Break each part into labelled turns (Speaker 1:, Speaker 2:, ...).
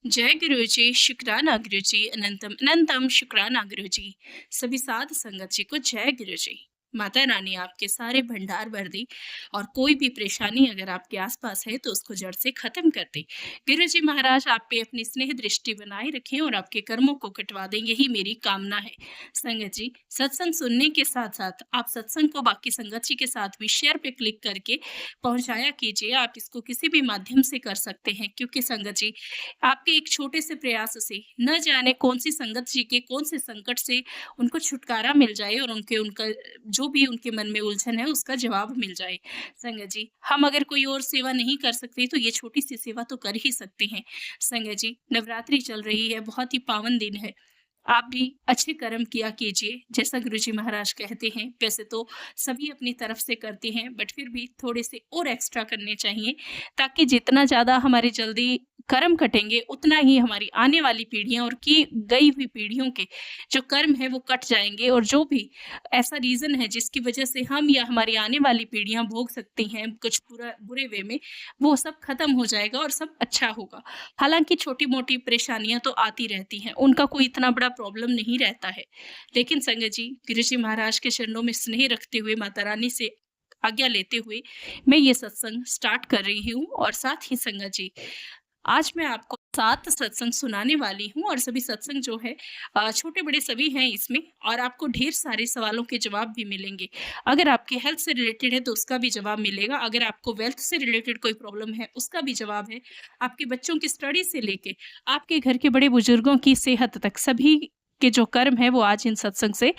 Speaker 1: जय गुरु जी, शुक्राना गुरु जी, अनंतम अनंतम शुक्राना गुरु जी। सभी साध संगत जी को जय गुरु जी। माता रानी आपके सारे भंडार भर दी और कोई भी परेशानी अगर आपके आसपास है तो उसको जड़ से खत्म कर दे। गुरु जी महाराज आप पे अपनी स्नेह दृष्टि बनाए रखें और आपके कर्मों को कटवा दें, यही मेरी कामना है। संगत जी, सत्संग सुनने के साथ साथ आप सत्संग को बाकी संगत जी के साथ भी शेयर पे क्लिक करके पहुंचाया कीजिए। आप इसको किसी भी माध्यम से कर सकते हैं, क्योंकि संगत जी आपके एक छोटे से प्रयास से न जाने कौन सी संगत जी के कौन से संकट से उनको छुटकारा मिल जाए और उनका जो भी उनके मन में उलझन है उसका जवाब मिल जाए। संगत जी, हम अगर कोई और सेवा नहीं कर सकते तो ये छोटी सी सेवा तो कर ही सकते हैं। संगत जी, नवरात्रि चल रही है, बहुत ही पावन दिन है। आप भी अच्छे कर्म किया कीजिए, जैसा गुरुजी महाराज कहते हैं। वैसे तो सभी अपनी तरफ से करते हैं, बट फिर भी थोड़े से और एक्स्ट्रा करने चाहिए, ताकि जितना ज़्यादा हमारे जल्दी कर्म कटेंगे उतना ही हमारी आने वाली पीढ़ियां और की गई हुई पीढ़ियों के जो कर्म है वो कट जाएंगे। और जो भी ऐसा रीज़न है जिसकी वजह से हम या हमारी आने वाली पीढ़ियां भोग सकती हैं कुछ पूरा बुरे वे में, वो सब खत्म हो जाएगा और सब अच्छा होगा। हालांकि छोटी मोटी परेशानियां तो आती रहती हैं, उनका कोई इतना बड़ा प्रॉब्लम नहीं रहता है। लेकिन संगत जी, गुरुजी महाराज के चरणों में स्नेह रखते हुए, माता रानी से आज्ञा लेते हुए मैं ये सत्संग स्टार्ट कर रही हूँ। और साथ ही संगत जी, आज मैं आपको 7 सत्संग सुनाने वाली हूँ और सभी सत्संग जो है छोटे-बड़े सभी हैं इसमें, और आपको ढेर सारे सवालों के जवाब भी मिलेंगे। अगर आपके हेल्थ से रिलेटेड है तो उसका भी जवाब मिलेगा, अगर आपको वेल्थ से रिलेटेड कोई प्रॉब्लम है उसका भी जवाब है, आपके बच्चों की स्टडी से लेके आपके घर के बड़े बुजुर्गों की सेहत तक सभी के जो कर्म है वो आज इन सत्संग से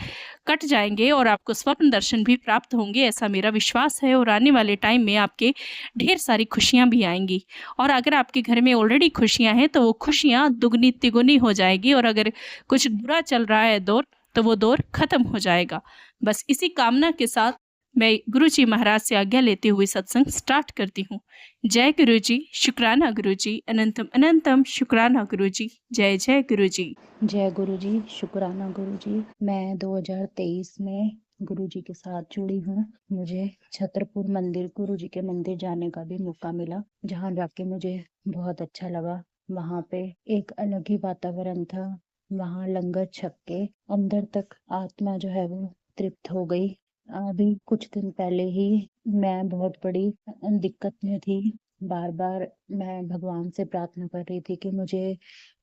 Speaker 1: कट जाएँगे और आपको स्वप्न दर्शन भी प्राप्त होंगे, ऐसा मेरा विश्वास है। और आने वाले टाइम में आपके ढेर सारी खुशियाँ भी आएँगी। और अगर आपके घर में ऑलरेडी खुशियाँ हैं तो वो खुशियाँ दुगनी तिगुनी हो जाएगी, और अगर कुछ बुरा चल रहा है दौर तो वो दौर खत्म हो जाएगा। बस इसी कामना के साथ मैं गुरु जी महाराज से आज्ञा लेते हुए सत्संग स्टार्ट करती हूँ। जय गुरु जी, शुक्राना गुरु जी, अनंतम अनंतम शुक्राना गुरु जी। जय जय गुरु जी।
Speaker 2: जय गुरु जी, शुक्राना गुरु जी। मैं 2023 में गुरु जी के साथ जुड़ी हूँ। मुझे छतरपुर मंदिर, गुरु जी के मंदिर जाने का भी मौका मिला, जहाँ जाके मुझे बहुत अच्छा लगा। वहाँ पे एक अलग ही वातावरण था। वहाँ लंगर छक के अंदर तक आत्मा जो है वो तृप्त हो गई। अभी कुछ दिन पहले ही मैं बहुत बड़ी दिक्कत में थी। बार बार मैं भगवान से प्रार्थना कर रही थी कि मुझे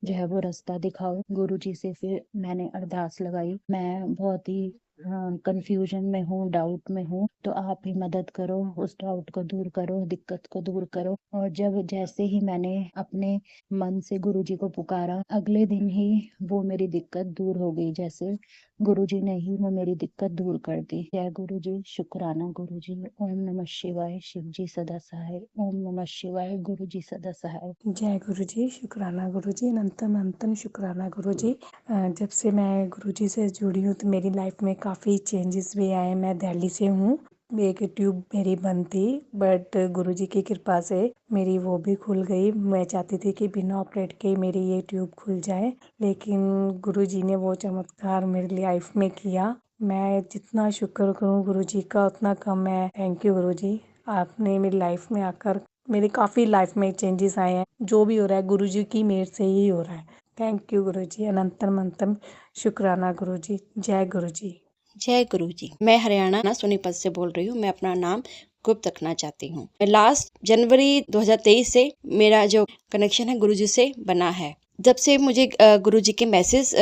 Speaker 2: जो है वो रास्ता दिखाओ। गुरु जी से फिर मैंने अरदास लगाई। मैं बहुत ही कंफ्यूजन में हूँ, डाउट में हूँ, तो आप ही मदद करो, उस डाउट को दूर करो, दिक्कत को दूर करो। और जब जैसे ही मैंने अपने मन से गुरु जी को पुकारा, अगले दिन ही वो मेरी दिक्कत दूर हो गई। जैसे गुरु जी ने ही वो मेरी दिक्कत दूर कर दी। जय गुरु जी, शुक्राना गुरु जी। ओम नमः शिवाय, शिव जी सदा सहाय। ओम नमः शिवाय, गुरु जी सदा सहाय।
Speaker 3: जय गुरु जी, शुक्राना गुरु जी, अनंतम अनंतम शुक्राना गुरु जी। जब से मैं गुरु जी से जुड़ी हूँ तो मेरी लाइफ में काफ़ी चेंजेस भी आए। मैं दिल्ली से हूँ। एक ट्यूब मेरी बंद थी, बट गुरु जी की कृपा से मेरी वो भी खुल गई। मैं चाहती थी कि बिना ऑपरेट के मेरी ये ट्यूब खुल जाए, लेकिन गुरु जी ने वो चमत्कार मेरी लाइफ में किया। मैं जितना शुक्र करूँ गुरु जी का उतना कम है। थैंक यू गुरु जी, आपने मेरी लाइफ में आकर मेरी काफ़ी लाइफ में चेंजेस आए हैं। जो भी हो रहा है गुरु जी की मेहर से ही हो रहा है। थैंक यू गुरु जी, अनंतम अनंतम शुक्राना गुरु जी। जय गुरु जी।
Speaker 4: जय गुरु जी। मैं हरियाणा सोनीपत से बोल रही हूँ। मैं अपना नाम गुप्त रखना चाहती हूँ। लास्ट जनवरी 2023 से मेरा जो कनेक्शन है गुरु जी से बना है। जब से मुझे गुरु जी के मैसेज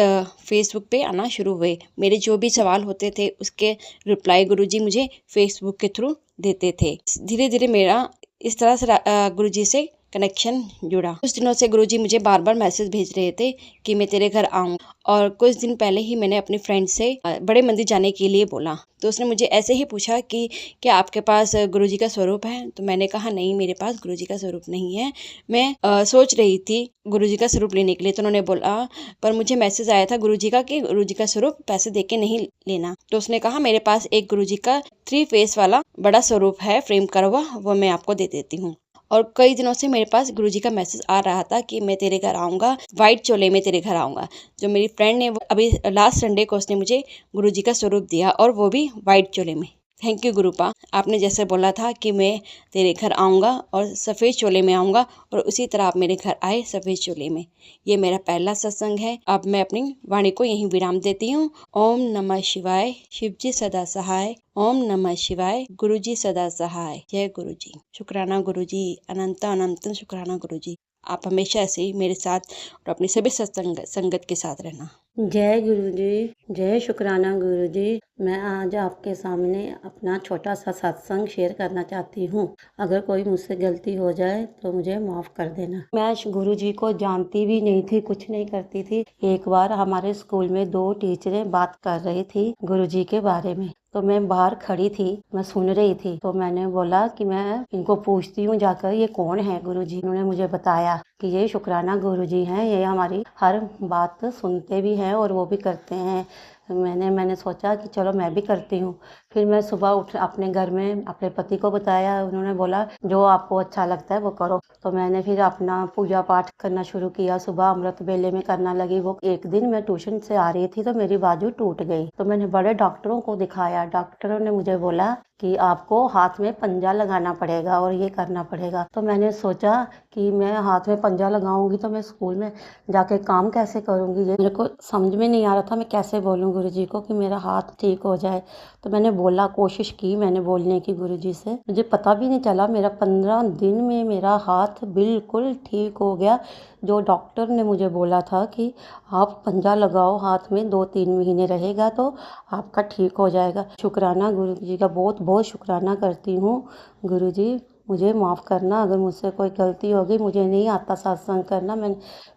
Speaker 4: फेसबुक पे आना शुरू हुए, मेरे जो भी सवाल होते थे उसके रिप्लाई गुरु जी मुझे फेसबुक के थ्रू देते थे। धीरे धीरे मेरा इस तरह से गुरु जी से कनेक्शन जुड़ा। कुछ दिनों से गुरुजी मुझे बार बार मैसेज भेज रहे थे कि मैं तेरे घर आऊँ। और कुछ दिन पहले ही मैंने अपनी फ्रेंड से बड़े मंदिर जाने के लिए बोला, तो उसने मुझे ऐसे ही पूछा कि क्या आपके पास गुरुजी का स्वरूप है। तो मैंने कहा नहीं, मेरे पास गुरुजी का स्वरूप नहीं है। मैं सोच रही थी गुरुजी का स्वरूप लेने के लिए। तो उन्होंने बोला, पर मुझे मैसेज आया था गुरुजी का कि गुरुजी का स्वरूप पैसे दे के नहीं लेना। तो उसने कहा मेरे पास एक गुरुजी का 3 फेस वाला बड़ा स्वरूप है फ्रेम करा हुआ, वो मैं आपको दे देती हूँ। और कई दिनों से मेरे पास गुरुजी का मैसेज आ रहा था कि मैं तेरे घर आऊँगा, वाइट चोले में तेरे घर आऊँगा। जो मेरी फ्रेंड ने अभी लास्ट संडे को उसने मुझे गुरुजी का स्वरूप दिया, और वो भी वाइट चोले में। थैंक यू गुरुपा, आपने जैसे बोला था कि मैं तेरे घर आऊँगा और सफ़ेद चोले में आऊँगा, और उसी तरह आप मेरे घर आए सफ़ेद चोले में। ये मेरा पहला सत्संग है। अब मैं अपनी वाणी को यहीं विराम देती हूँ। ओम नमः शिवाय, शिव जी सदा सहाय। ओम नमः शिवाय, गुरु जी सदा सहाय। जय गुरु जी। शुक्राना गुरु जी, अनंत अनंत शुक्राना गुरु जी। आप हमेशा ऐसे ही मेरे साथ और अपनी सभी संगत के साथ रहना।
Speaker 5: जय गुरु जी, जय शुक्राना गुरु जी। मैं आज आपके सामने अपना छोटा सा सत्संग शेयर करना चाहती हूँ। अगर कोई मुझसे गलती हो जाए तो मुझे माफ़ कर देना। मैं गुरु जी को जानती भी नहीं थी, कुछ नहीं करती थी। एक बार हमारे स्कूल में 2 टीचरें बात कर रही थी गुरु जी के बारे में, तो मैं बाहर खड़ी थी, मैं सुन रही थी। तो मैंने बोला कि मैं इनको पूछती हूँ जाकर, ये कौन है गुरु जी। उन्होंने मुझे बताया कि ये शुक्राना गुरु जी हैं, ये हमारी हर बात सुनते भी हैं और वो भी करते हैं। मैंने सोचा कि चलो मैं भी करती हूँ। फिर मैं सुबह उठ अपने घर में अपने पति को बताया। उन्होंने बोला जो आपको अच्छा लगता है वो करो। तो मैंने फिर अपना पूजा पाठ करना शुरू किया। सुबह अमृत वेले में करना लगी। वो एक दिन मैं ट्यूशन से आ रही थी तो मेरी बाजू टूट गई, तो मैंने बड़े डॉक्टरों को दिखाया। डॉक्टरों ने मुझे बोला कि आपको हाथ में पंजा लगाना पड़ेगा और ये करना पड़ेगा। तो मैंने सोचा कि मैं हाथ में पंजा लगाऊंगी तो मैं स्कूल में जाके काम कैसे करूंगी। ये मेरे को समझ में नहीं आ रहा था मैं कैसे बोलूं गुरु जी को कि मेरा हाथ ठीक हो जाए। तो मैंने बोला, कोशिश की मैंने बोलने की गुरु जी से। मुझे पता भी नहीं चला, मेरा 15 दिन में मेरा हाथ बिल्कुल ठीक हो गया। जो डॉक्टर ने मुझे बोला था कि आप पंजा लगाओ हाथ में, 2-3 महीने रहेगा तो आपका ठीक हो जाएगा। शुक्राना गुरु जी का, बहुत बहुत शुक्राना करती हूँ। गुरु जी मुझे माफ़ करना अगर मुझसे कोई गलती होगी। मुझे नहीं आता सत्संग करना, मैं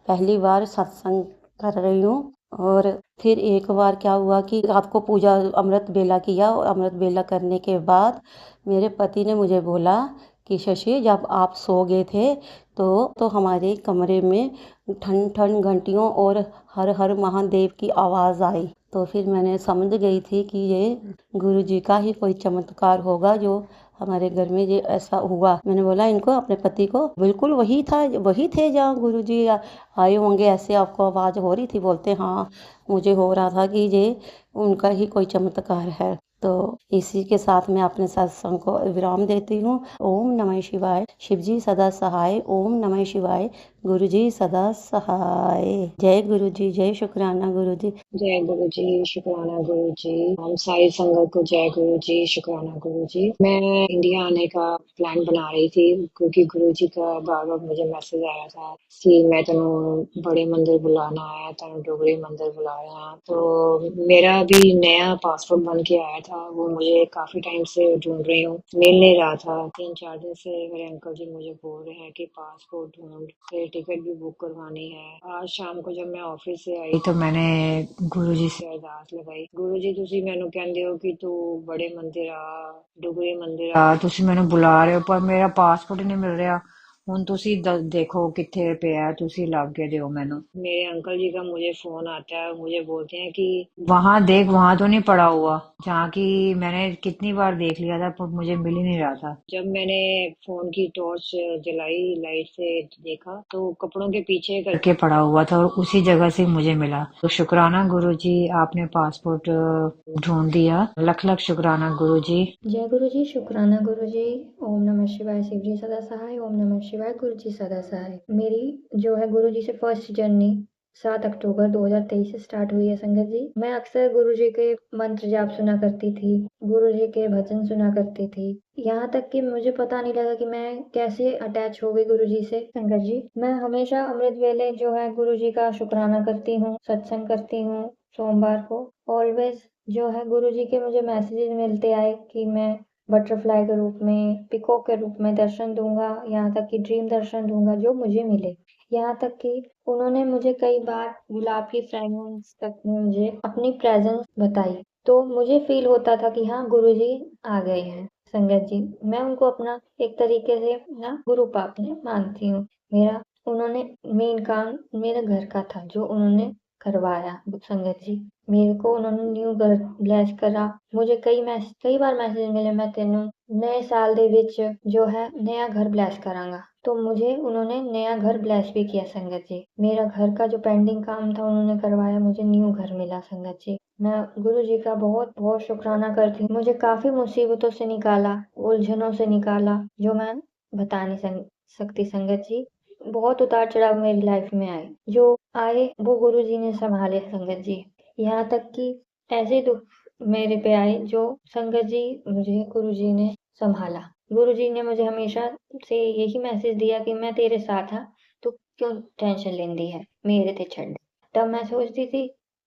Speaker 5: पहली बार सत्संग कर रही हूँ। और फिर एक बार क्या हुआ कि रात को पूजा अमृत बेला किया, और अमृत बेला करने के बाद मेरे पति ने मुझे बोला कि शशि, जब आप सो गए थे तो हमारे कमरे में ठन ठन घंटियों और हर हर महादेव की आवाज़ आई। तो फिर मैंने समझ गई थी कि ये गुरु जी का ही कोई चमत्कार होगा जो हमारे घर में ये ऐसा हुआ। मैंने बोला इनको, अपने पति को, बिल्कुल वही था, वही थे जहाँ गुरु जी आए होंगे, ऐसे आपको आवाज़ हो रही थी। बोलते हाँ, मुझे हो रहा था कि ये उनका ही कोई चमत्कार है। तो इसी के साथ मैं अपने सत्संग को विराम देती हूँ। ओम नमः शिवाय, शिव जी सदा सहाय। ओम नमः शिवाय, गुरु जी सदा सहाय। जय गुरु जी, जय शुक्राना गुरु जी।
Speaker 6: जय गुरु जी, शुक्राना गुरु जी। हम सारी संगत को जय गुरु जी, शुक्राना गुरु जी। मैं इंडिया आने का प्लान बना रही थी क्योंकि गुरु जी का बार बार मुझे मैसेज आया था कि मैं तेनों बड़े मंदिर बुलाना है, तेनों डोगरी मंदिर बुलाया। तो मेरा भी नया पासपोर्ट बन के आया था, वो मुझे काफी टाइम से ढूंढ रही हूँ, मिल नहीं रहा था। 3-4 दिन से मेरे अंकल जी मुझे बोल रहे हैं कि पासपोर्ट ढूंढ, फिर टिकट भी बुक करवानी है। आज शाम को जब मैं ऑफिस से आई तो मैंने गुरु जी से अरदास लगाई, गुरु जी तुसी मैनू कहंदे हो कि तू बड़े मंदिर आ, डुगरी मंदिर आ, तुसी मैनू बुला रहे हो पर मेरा पासपोर्ट ही नहीं मिल रहा। ਹੁਣ ਤੁਸੀਂ देखो कितने ਪਿਆ है, तुसी ला के दियो मैनू। मेरे अंकल जी का मुझे फोन आता है, मुझे बोलते हैं कि वहां देख, वहां तो नहीं पड़ा हुआ, जहाँ की मैंने कितनी बार देख लिया था पर मुझे मिल ही नहीं रहा था। जब मैंने फोन की टॉर्च जलाई, लाइट से देखा तो कपड़ों के पीछे करके पड़ा हुआ था और उसी जगह से मुझे मिला। तो शुक्राना गुरु जी, आपने पासपोर्ट ढूंढ दिया। लख लख शुक्राना गुरु जी।
Speaker 7: जय गुरु जी, शुक्राना गुरु जी। ओम नमः शिवाय, शिव जी सदा सहाय। ओम नमः शिवाय, गुरु जी सदा सहाय। मेरी जो है गुरु जी से फर्स्ट जर्नी 7 अक्टूबर 2023 से स्टार्ट हुई है संगत जी। मैं अक्सर गुरु जी के मंत्र जाप सुना करती थी, गुरु जी के भजन सुना करती थी। यहाँ तक कि मुझे पता नहीं लगा कि मैं कैसे अटैच हो गई गुरु जी से। संगत जी, मैं हमेशा अमृत वेले जो है गुरु जी का शुक्राना करती हूँ, सत्संग करती हूँ सोमवार को। ऑलवेज जो है गुरु जी के मुझे मैसेजेस मिलते आए कि मैं बटरफ्लाई के रूप में, पिकॉक के रूप में दर्शन दूंगा, यहाँ तक कि ड्रीम दर्शन दूंगा जो मुझे मिले। यहाँ तक कि उन्होंने मुझे कई बार गुलाब की फ्रेग्रेंस तक में मुझे अपनी प्रेजेंस बताई, तो मुझे फील होता था कि हाँ गुरु जी आ गए हैं। संगत जी, मैं उनको अपना एक तरीके से ना गुरु पाप ने मानती हूँ। मेरा उन्होंने मेन काम मेरे घर का था जो उन्होंने करवाया। संगत जी, मेरे को उन्होंने न्यू घर ब्लेस करा। मुझे कई बार मैसेज मिले, मैं तेनों नए साल दे विच जो है नया घर ब्लेस करांगा। तो मुझे उन्होंने नया घर ब्लेस भी किया संगत जी। मेरा घर का जो पेंडिंग काम था उन्होंने करवाया, मुझे न्यू घर मिला संगत जी। मैं गुरु जी का बहुत बहुत शुक्राना करती हूँ। मुझे काफ़ी मुसीबतों से निकाला, उलझनों से निकाला, जो मैं बता नहीं सकती संगत जी। बहुत उतार चढ़ाव मेरी लाइफ में आए, जो आए वो गुरु जी ने संभाले संगत जी। यहाँ तक कि ऐसे दुख मेरे पे आए जो संगत जी मुझे गुरु जी ने संभाला। गुरु जी ने मुझे हमेशा से यही मैसेज दिया कि मैं तेरे साथ हाँ, तू क्यों टेंशन लेंदी है, मेरे ते छड़। तब मैं सोचती थी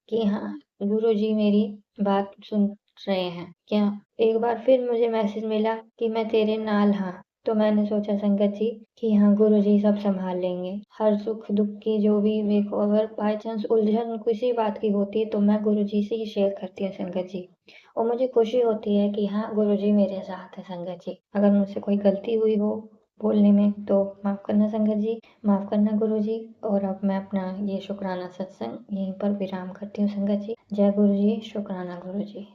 Speaker 7: कि हाँ, गुरु जी मेरी बात सुन रहे हैं। क्या एक बार फिर मुझे मैसेज मिला कि मैं तेरे नाल हाँ। तो मैंने सोचा संगत जी कि हाँ, गुरु जी सब संभाल लेंगे। हर सुख दुख की जो भी मेरे को अगर बाई चांस उलझन किसी बात की होती है तो मैं गुरु जी से ही शेयर करती हूँ संगत जी। और मुझे खुशी होती है कि हाँ, गुरु जी मेरे साथ है संगत जी। अगर मुझसे कोई गलती हुई हो बोलने में तो माफ़ करना संगत जी, माफ़ करना गुरु जी। और अब मैं अपना ये शुक्राना सत्संग यहीं पर विराम करती हूँ संगत जी। जय गुरु जी, शुक्राना गुरु जी।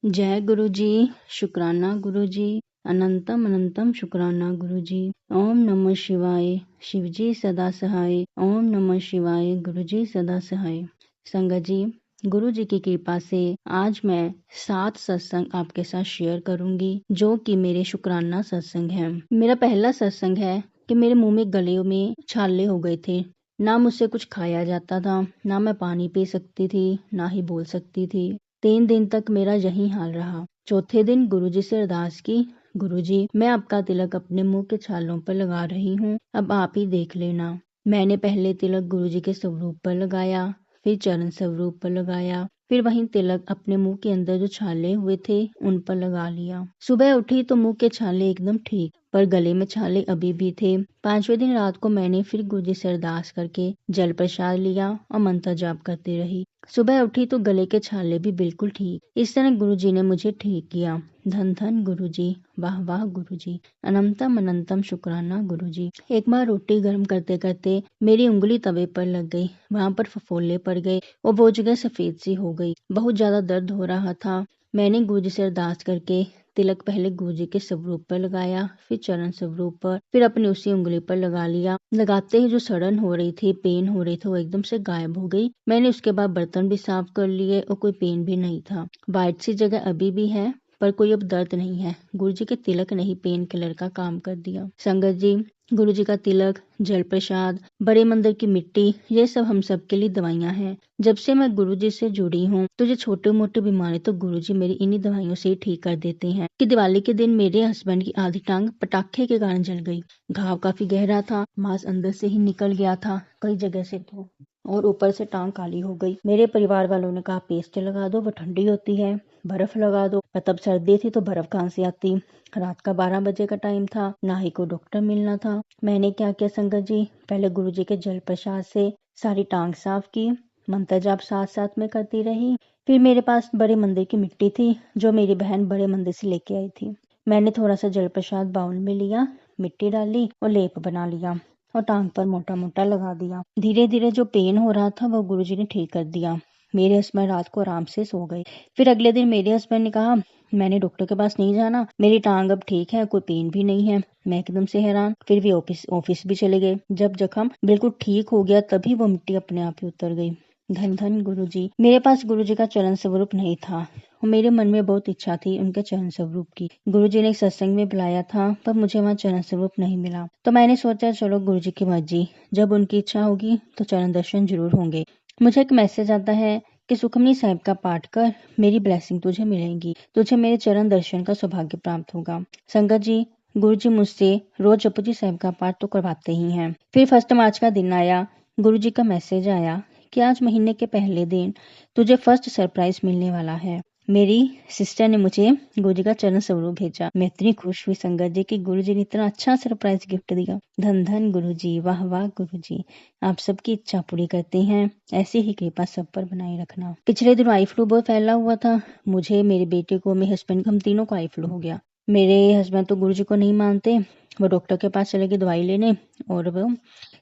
Speaker 2: जय गुरु जी, शुक्राना गुरु जी, अनंतम अनंतम शुक्राना गुरु जी। ओम नमः शिवाय, शिव जी सदा सहाय। ओम नमः शिवाय, गुरु जी सदा सहाय। संगत जी, गुरु जी की कृपा से आज मैं 7 सत्संग आपके साथ शेयर करूंगी जो कि मेरे शुक्राना सत्संग है। मेरा पहला सत्संग है कि मेरे मुंह में गले में छाले हो गए थे। ना मुझसे कुछ खाया जाता था, ना मैं पानी पी सकती थी, ना ही बोल सकती थी। 3 दिन तक मेरा यही हाल रहा। चौथे दिन गुरुजी से अरदास की, गुरुजी मैं आपका तिलक अपने मुंह के छालों पर लगा रही हूँ, अब आप ही देख लेना। मैंने पहले तिलक गुरुजी के स्वरूप पर लगाया, फिर चरण स्वरूप पर लगाया, फिर वहीं तिलक अपने मुंह के अंदर जो छाले हुए थे उन पर लगा लिया। सुबह उठी तो मुंह के छाले एकदम ठीक, पर गले में छाले अभी भी थे। 5वें दिन रात को मैंने फिर गुरुजी से अरदास करके जल प्रसाद लिया और मंत्र जाप करती रही। सुबह उठी तो गले के छाले भी बिल्कुल ठीक। इस तरह गुरुजी ने मुझे ठीक किया। धन धन गुरुजी, वाह वाह गुरुजी, अनंतम अनंतम शुक्राना गुरुजी। एक बार रोटी गर्म करते करते मेरी उंगली तवे पर लग गई, वहां पर फफोले पड़ गए और वो जगह सफेद सी हो गई। बहुत ज्यादा दर्द हो रहा था। मैंने गुरुजी से अरदास करके तिलक पहले गुरुजी के स्वरूप पर लगाया, फिर चरण स्वरूप पर, फिर अपनी उसी उंगली पर लगा लिया। लगाते ही जो सड़न हो रही थी, पेन हो रही थी, वो एकदम से गायब हो गई। मैंने उसके बाद बर्तन भी साफ कर लिए और कोई पेन भी नहीं था। वाइट सी जगह अभी भी है पर कोई अब दर्द नहीं है। गुरुजी के तिलक ने ही पेन किलर का काम कर दिया। संगत जी, गुरुजी का तिलक, जल प्रसाद, बड़े मंदिर की मिट्टी, ये सब हम सब के लिए दवाइयाँ हैं। जब से मैं गुरुजी से जुड़ी हूँ तो ये छोटे मोटे बीमारी तो गुरुजी मेरी इन्हीं दवाइयों से ही ठीक कर देते हैं। कि दिवाली के दिन मेरे हस्बैंड की आधी टांग पटाखे के कारण जल गई। घाव काफी गहरा था, मांस अंदर से ही निकल गया था कई जगह से तो, और ऊपर से टांग काली हो गई। मेरे परिवार वालों ने कहा पेस्ट लगा दो, वो ठंडी होती है, बर्फ लगा दो। पर तब सर्दी थी तो बर्फ कहाँ से आती। रात का 12 बजे का टाइम था, ना ही कोई डॉक्टर मिलना था। मैंने क्या किया संगत जी, पहले गुरुजी के जल प्रसाद से सारी टांग साफ की, मंत्र जाप साथ साथ में करती रही। फिर मेरे पास बड़े मंदिर की मिट्टी थी जो मेरी बहन बड़े मंदिर से लेके आई थी। मैंने थोड़ा सा जल प्रसाद बाउल में लिया, मिट्टी डाली और लेप बना लिया और टांग पर मोटा मोटा लगा दिया। धीरे धीरे जो पेन हो रहा था वो गुरुजी ने ठीक कर दिया। मेरे हस्बैंड रात को आराम से सो गए। फिर अगले दिन मेरे हस्बैंड ने कहा मैंने डॉक्टर के पास नहीं जाना, मेरी टांग अब ठीक है, कोई पेन भी नहीं है। मैं एकदम से हैरान। फिर भी ऑफिस भी चले गए। जब जख्म बिल्कुल ठीक हो गया तभी वो मिट्टी अपने आप ही उतर गई। धन धन गुरुजी। मेरे पास गुरुजी का चरण स्वरूप नहीं था और मेरे मन में बहुत इच्छा थी उनके चरण स्वरूप की। गुरुजी ने एक सत्संग में बुलाया था पर मुझे वहाँ चरण स्वरूप नहीं मिला। तो मैंने सोचा चलो गुरुजी की मर्जी, जब उनकी इच्छा होगी तो चरण दर्शन जरूर होंगे। मुझे एक मैसेज आता है कि सुखमनी साहिब का पाठ कर, मेरी ब्लेसिंग तुझे मिलेगी, तुझे मेरे चरण दर्शन का सौभाग्य प्राप्त होगा। संगत जी, गुरुजी मुझसे रोज जपजी साहिब का पाठ तो करवाते ही हैं। फिर 1 मार्च का दिन आया, गुरुजी का मैसेज आया कि आज महीने के पहले दिन तुझे फर्स्ट सरप्राइज मिलने वाला है। मेरी सिस्टर ने मुझे गुरुजी का चरण स्वरूप भेजा। मैं इतनी खुश हुई संगत जी कि गुरुजी ने इतना अच्छा सरप्राइज गिफ्ट दिया। धन धन गुरुजी, वाह वाह गुरुजी, आप सबकी इच्छा पूरी करते हैं, ऐसी ही कृपा सब पर बनाए रखना। पिछले दिनों आई फ्लू बहुत फैला हुआ था। मुझे, मेरे बेटे को, मेरे हस्बैंड को, हम तीनों को आई फ्लू हो गया। मेरे हस्बैंड तो गुरुजी को नहीं मानते, वो डॉक्टर के पास चले गए दवाई लेने और वो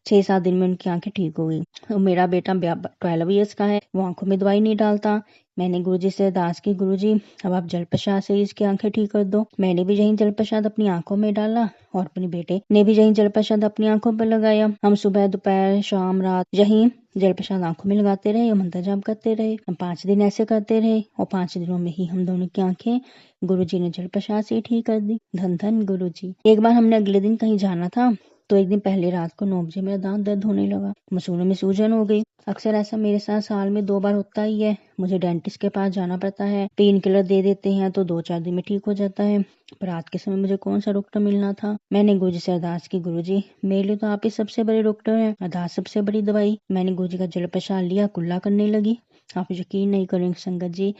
Speaker 2: 6-7 दिन में उनकी आंखें ठीक हो गई। और मेरा बेटा 12 ईयर्स का है, वो आंखों में दवाई नहीं डालता। मैंने गुरुजी से अरदास की, गुरुजी अब आप जल प्रसाद से इसकी आंखें ठीक कर दो। मैंने भी यही जल प्रसाद अपनी आंखों में डाला और अपने बेटे ने भी यही जल प्रसाद अपनी आंखों पर लगाया। हम सुबह दोपहर शाम रात यही जल प्रसाद आंखों में लगाते रहे और मंत्र जाप करते रहे। हम 5 दिन ऐसे करते रहे और 5 दिनों में ही हम दोनों की आंखें गुरुजी ने जल प्रसाद से ठीक कर दी। धन धन गुरुजी। एक बार हमने अगले दिन कहीं जाना था तो एक दिन पहले रात को 9 बजे मेरा दांत दर्द होने लगा, मसूड़ों में सूजन हो गई। अक्सर ऐसा मेरे साथ साल में 2 बार होता ही है। मुझे डेंटिस्ट के पास जाना पड़ता है, पेन किलर दे देते हैं तो 2-4 दिन में ठीक हो जाता है। पर रात के समय मुझे कौन सा डॉक्टर मिलना था। मैंने गुरुजी से अरदास की, गुरुजी मेरे लिए तो आप ही सबसे बड़े डॉक्टर हैं, अरदास सबसे बड़ी दवाई। मैंने गुरुजी का जल प्रसाद लिया, कुल्ला करने लगी। आप यकीन नहीं करेंगे संगत जी,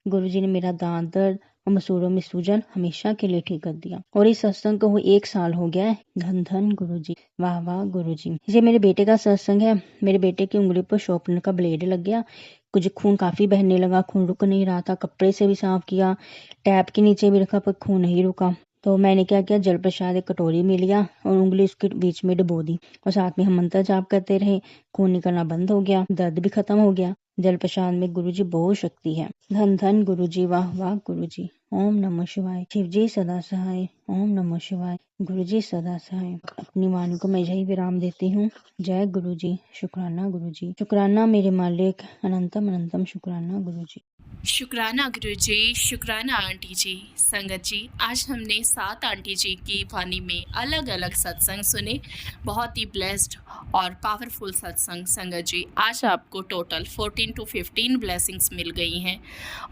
Speaker 2: गुरुजी ने मेरा दांत दर्द और मसूड़ों में सूजन हमेशा के लिए ठीक कर दिया। और इस सत्संग को 1 साल हो गया है। धन धन गुरुजी, वाह वाह गुरुजी। ये मेरे बेटे का सत्संग है। मेरे बेटे की उंगली पर शॉर्पनर का ब्लेड लग गया, कुछ खून काफी बहने लगा, खून रुक नहीं रहा था। कपड़े से भी साफ किया, टैप के नीचे भी रखा पर खून नहीं रुका। तो मैंने क्या किया, जल प्रसाद एक कटोरी में लिया और उंगली उसके बीच में डुबो दी और साथ में हम मंत्र जाप करते रहे। खून निकलना बंद हो गया, दर्द भी खत्म हो गया। जल प्रसाद में गुरुजी बहुत शक्ति है। धन धन गुरुजी, वाह वाह गुरुजी। ओम नमः शिवाय। शिव जी सदा सहाय। ओम नमः शिवाय। गुरुजी सदा सहाय। अपनी वाणी को मैं यही विराम देती हूँ। जय गुरुजी। शुक्राना गुरुजी, शुक्राना मेरे मालिक, अनंतम अनंतम शुक्राना गुरुजी।
Speaker 1: शुक्राना गुरुजी, शुक्राना आंटी जी। संगत जी, आज हमने 7 आंटी जी की वाणी में अलग अलग सत्संग सुने। बहुत ही ब्लेस्ड और पावरफुल सत्संग। संगत जी, आज आपको टोटल 14 to 15 ब्लेसिंग्स मिल गई हैं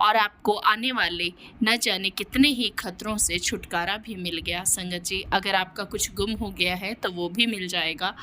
Speaker 1: और आपको आने वाले न जाने कितने ही खतरों से छुटकारा भी मिल गया। संगत जी, अगर आपका कुछ गुम हो गया है तो वो भी मिल जाएगा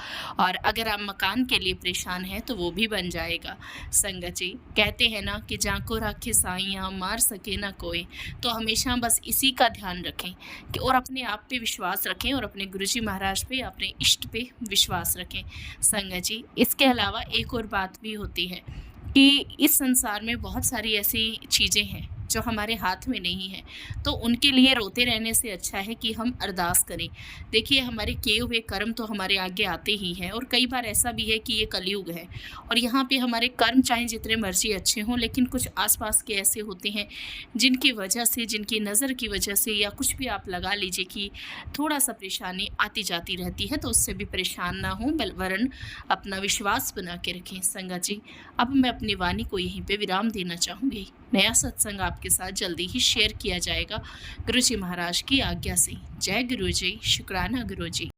Speaker 1: और अगर आप मकान के लिए परेशान हैं तो वो भी बन जाएगा। संगत जी, कहते हैं ना कि जाको राखे साइयाँ मार सके ना कोई, तो हमेशा बस इसी का ध्यान रखें कि और अपने आप पे विश्वास रखें और अपने गुरुजी महाराज पे, अपने इष्ट पे विश्वास रखें। संगत जी, इसके अलावा एक और बात भी होती है कि इस संसार में बहुत सारी ऐसी चीज़ें हैं जो हमारे हाथ में नहीं है, तो उनके लिए रोते रहने से अच्छा है कि हम अरदास करें। देखिए, हमारे किए हुए कर्म तो हमारे आगे आते ही हैं और कई बार ऐसा भी है कि ये कलयुग है और यहाँ पे हमारे कर्म चाहे जितने मर्जी अच्छे हों, लेकिन कुछ आसपास के ऐसे होते हैं जिनकी वजह से, जिनकी नज़र की वजह से या कुछ भी आप लगा लीजिए कि थोड़ा सा परेशानी आती जाती रहती है, तो उससे भी परेशान ना हो, वरन अपना विश्वास बना के रखें। संगत जी, अब मैं अपनी वाणी को यहीं पे विराम देना चाहूँगी। नया सत्संग आपके साथ जल्दी ही शेयर किया जाएगा गुरुजी महाराज की आज्ञा से। जय गुरुजी, शुक्राना गुरुजी।